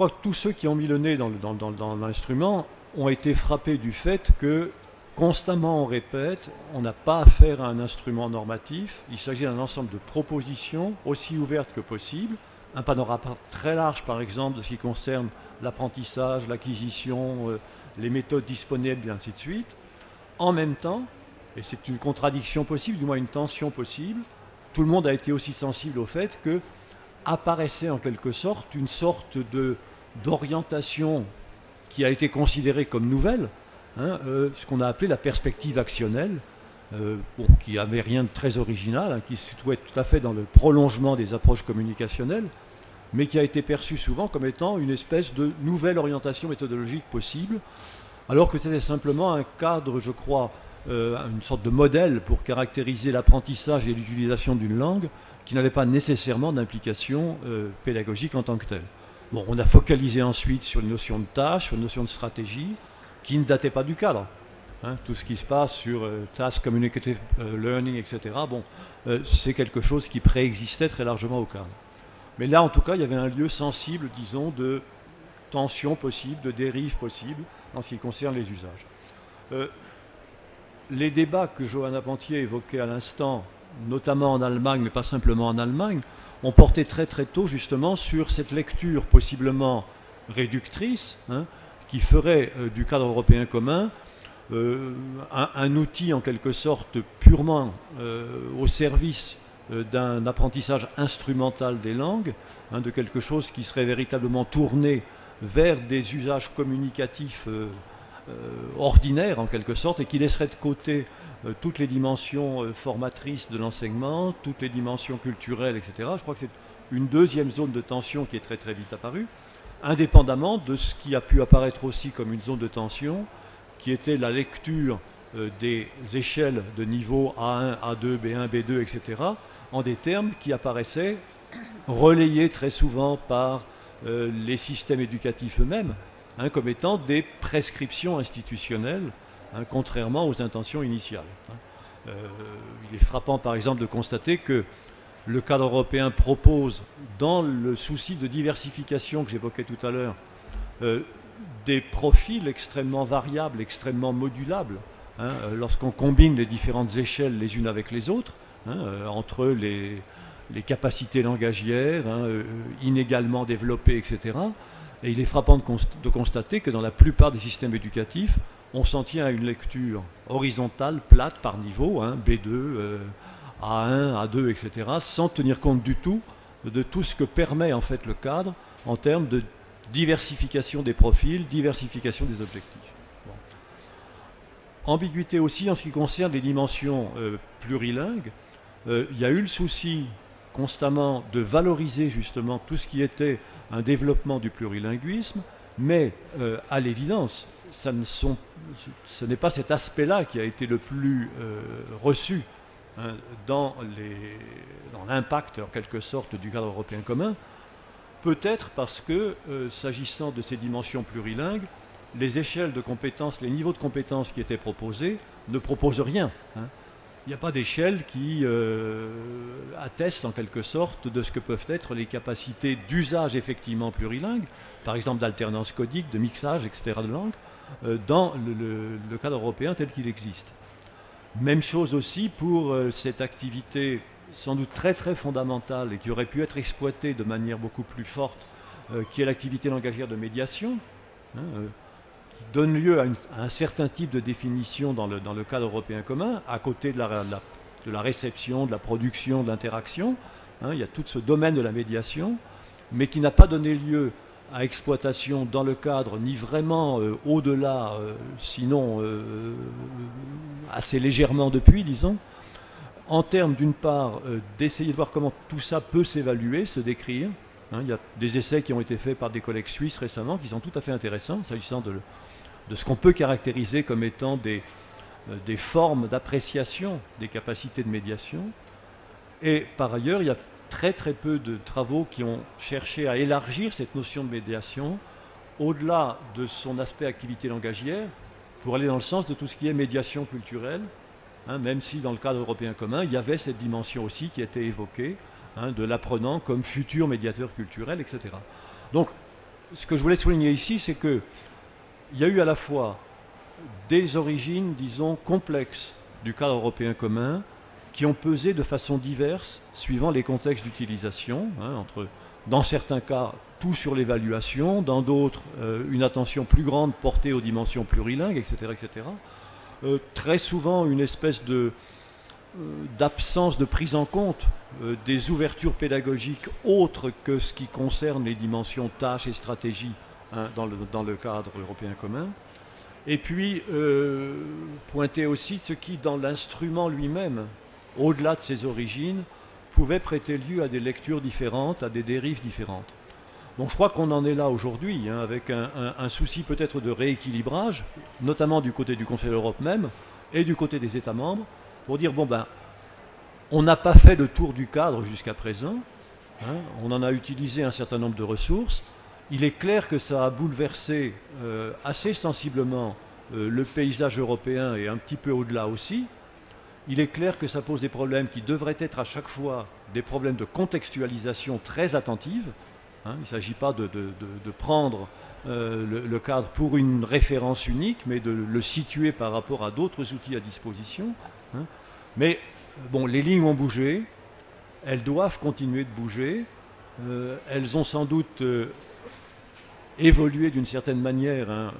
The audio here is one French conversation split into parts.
crois que tous ceux qui ont mis le nez dans l'instrument ont été frappés du fait que constamment on répète, on n'a pas affaire à un instrument normatif, il s'agit d'un ensemble de propositions aussi ouvertes que possible, un panorama très large par exemple de ce qui concerne l'apprentissage, l'acquisition, les méthodes disponibles et ainsi de suite. En même temps, et c'est une contradiction possible, du moins une tension possible, tout le monde a été aussi sensible au fait que apparaissait en quelque sorte une sorte d'orientation qui a été considérée comme nouvelle, ce qu'on a appelé la perspective actionnelle, qui n'avait rien de très original, qui se situait tout à fait dans le prolongement des approches communicationnelles, mais qui a été perçue souvent comme étant une espèce de nouvelle orientation méthodologique possible, alors que c'était simplement un cadre, je crois, une sorte de modèle pour caractériser l'apprentissage et l'utilisation d'une langue qui n'avait pas nécessairement d'implication pédagogique en tant que telle. Bon, on a focalisé ensuite sur une notion de tâche, sur une notion de stratégie, qui ne datait pas du cadre. Tout ce qui se passe sur task communicative learning, etc., c'est quelque chose qui préexistait très largement au cadre. Mais là, en tout cas, il y avait un lieu sensible, disons, de tension possible, de dérive possible, en ce qui concerne les usages. Les débats que Johanna Pentier évoquait à l'instant, notamment en Allemagne, mais pas simplement en Allemagne, ont porté très très tôt justement sur cette lecture possiblement réductrice, qui ferait du cadre européen commun un outil en quelque sorte purement au service d'un apprentissage instrumental des langues, de quelque chose qui serait véritablement tourné vers des usages communicatifs ordinaires en quelque sorte, et qui laisserait de côté toutes les dimensions formatrices de l'enseignement, toutes les dimensions culturelles, etc. Je crois que c'est une deuxième zone de tension qui est très très vite apparue, indépendamment de ce qui a pu apparaître aussi comme une zone de tension, qui était la lecture des échelles de niveau A1, A2, B1, B2, etc., en des termes qui apparaissaient relayés très souvent par les systèmes éducatifs eux-mêmes, comme étant des prescriptions institutionnelles, contrairement aux intentions initiales. Il est frappant, par exemple, de constater que le cadre européen propose, dans le souci de diversification que j'évoquais tout à l'heure, des profils extrêmement variables, extrêmement modulables, lorsqu'on combine les différentes échelles les unes avec les autres, entre les capacités langagières, inégalement développées, etc. Et il est frappant de constater que dans la plupart des systèmes éducatifs, on s'en tient à une lecture horizontale, plate, par niveau, B2, A1, A2, etc., sans tenir compte du tout de tout ce que permet en fait le cadre en termes de diversification des profils, diversification des objectifs. Bon. Ambiguïté aussi en ce qui concerne les dimensions plurilingues. Il y a eu le souci constamment de valoriser justement tout ce qui était un développement du plurilinguisme, mais à l'évidence, ce n'est pas cet aspect-là qui a été le plus reçu dans l'impact en quelque sorte du cadre européen commun, peut-être parce que, s'agissant de ces dimensions plurilingues, les échelles de compétences, les niveaux de compétences qui étaient proposés ne proposent rien. Il n'y a pas d'échelle qui atteste en quelque sorte de ce que peuvent être les capacités d'usage effectivement plurilingue, par exemple d'alternance codique, de mixage, etc. de langues, dans le cadre européen tel qu'il existe. Même chose aussi pour cette activité sans doute très très fondamentale et qui aurait pu être exploitée de manière beaucoup plus forte, qui est l'activité langagière de médiation, qui donne lieu à un certain type de définition dans le cadre européen commun, à côté de la réception, de la production, de l'interaction. Il y a tout ce domaine de la médiation, mais qui n'a pas donné lieu à exploitation dans le cadre, ni vraiment au-delà, sinon assez légèrement depuis, disons, en termes d'une part d'essayer de voir comment tout ça peut s'évaluer, se décrire. Il y a des essais qui ont été faits par des collègues suisses récemment qui sont tout à fait intéressants, s'agissant de ce qu'on peut caractériser comme étant des formes d'appréciation des capacités de médiation. Et par ailleurs, il y a très très peu de travaux qui ont cherché à élargir cette notion de médiation au-delà de son aspect activité langagière pour aller dans le sens de tout ce qui est médiation culturelle, même si dans le cadre européen commun, il y avait cette dimension aussi qui était évoquée, de l'apprenant comme futur médiateur culturel, etc. Donc, ce que je voulais souligner ici, c'est qu'il y a eu à la fois des origines, disons, complexes du cadre européen commun, qui ont pesé de façon diverse suivant les contextes d'utilisation, dans certains cas, tout sur l'évaluation, dans d'autres, une attention plus grande portée aux dimensions plurilingues, etc. etc. Très souvent, une espèce d'absence de prise en compte des ouvertures pédagogiques autres que ce qui concerne les dimensions tâches et stratégies dans le cadre européen commun. Et puis, pointer aussi ce qui, dans l'instrument lui-même, au-delà de ses origines, pouvait prêter lieu à des lectures différentes, à des dérives différentes. Donc je crois qu'on en est là aujourd'hui, avec un souci peut-être de rééquilibrage, notamment du côté du Conseil de l'Europe même, et du côté des États membres, pour dire, bon ben, on n'a pas fait le tour du cadre jusqu'à présent, on en a utilisé un certain nombre de ressources. Il est clair que ça a bouleversé assez sensiblement le paysage européen et un petit peu au-delà aussi. Il est clair que ça pose des problèmes qui devraient être à chaque fois des problèmes de contextualisation très attentive. Il ne s'agit pas de prendre le cadre pour une référence unique, mais de le situer par rapport à d'autres outils à disposition. Mais bon, les lignes ont bougé, elles doivent continuer de bouger, elles ont sans doute évolué d'une certaine manière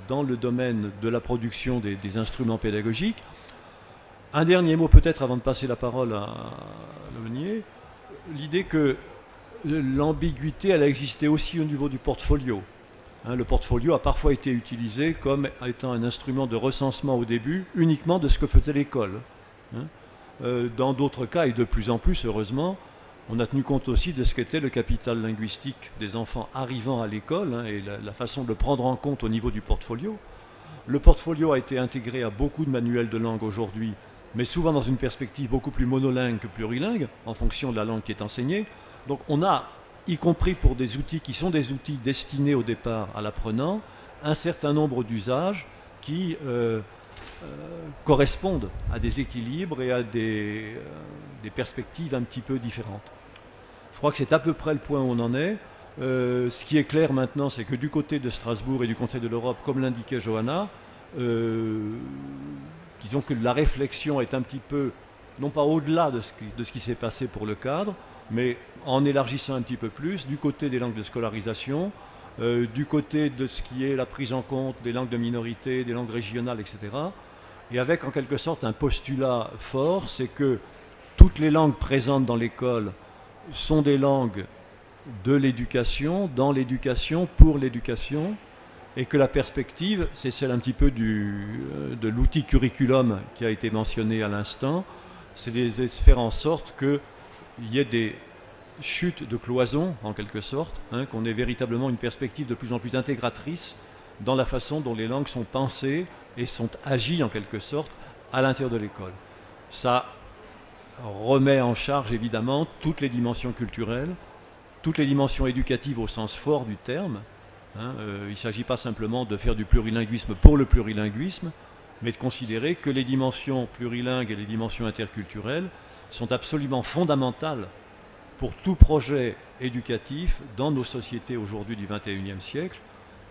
dans le domaine de la production des instruments pédagogiques. Un dernier mot peut-être avant de passer la parole à Meunier, l'idée que l'ambiguïté, elle a existé aussi au niveau du portfolio. Le portfolio a parfois été utilisé comme étant un instrument de recensement au début uniquement de ce que faisait l'école. Dans d'autres cas, et de plus en plus heureusement, on a tenu compte aussi de ce qu'était le capital linguistique des enfants arrivant à l'école et la façon de le prendre en compte au niveau du portfolio. Le portfolio a été intégré à beaucoup de manuels de langue aujourd'hui, mais souvent dans une perspective beaucoup plus monolingue que plurilingue, en fonction de la langue qui est enseignée. Donc on a, y compris pour des outils qui sont des outils destinés au départ à l'apprenant, un certain nombre d'usages qui correspondent à des équilibres et à des perspectives un petit peu différentes. Je crois que c'est à peu près le point où on en est. Ce qui est clair maintenant, c'est que du côté de Strasbourg et du Conseil de l'Europe, comme l'indiquait Johanna, disons que la réflexion est un petit peu, non pas au-delà de ce qui s'est passé pour le cadre, mais en élargissant un petit peu plus, du côté des langues de scolarisation, du côté de ce qui est la prise en compte des langues de minorité, des langues régionales, etc. Et avec en quelque sorte un postulat fort, c'est que toutes les langues présentes dans l'école sont des langues de l'éducation, dans l'éducation, pour l'éducation, et que la perspective, c'est celle un petit peu de l'outil curriculum qui a été mentionné à l'instant, c'est de faire en sorte qu'il y ait des chutes de cloison, en quelque sorte, qu'on ait véritablement une perspective de plus en plus intégratrice dans la façon dont les langues sont pensées et sont agies, en quelque sorte, à l'intérieur de l'école. Ça remet en charge, évidemment, toutes les dimensions culturelles, toutes les dimensions éducatives au sens fort du terme. Il ne s'agit pas simplement de faire du plurilinguisme pour le plurilinguisme, mais de considérer que les dimensions plurilingues et les dimensions interculturelles sont absolument fondamentales pour tout projet éducatif dans nos sociétés aujourd'hui du XXIe siècle,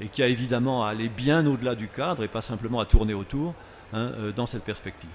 et qui a évidemment à aller bien au-delà du cadre et pas simplement à tourner autour dans cette perspective.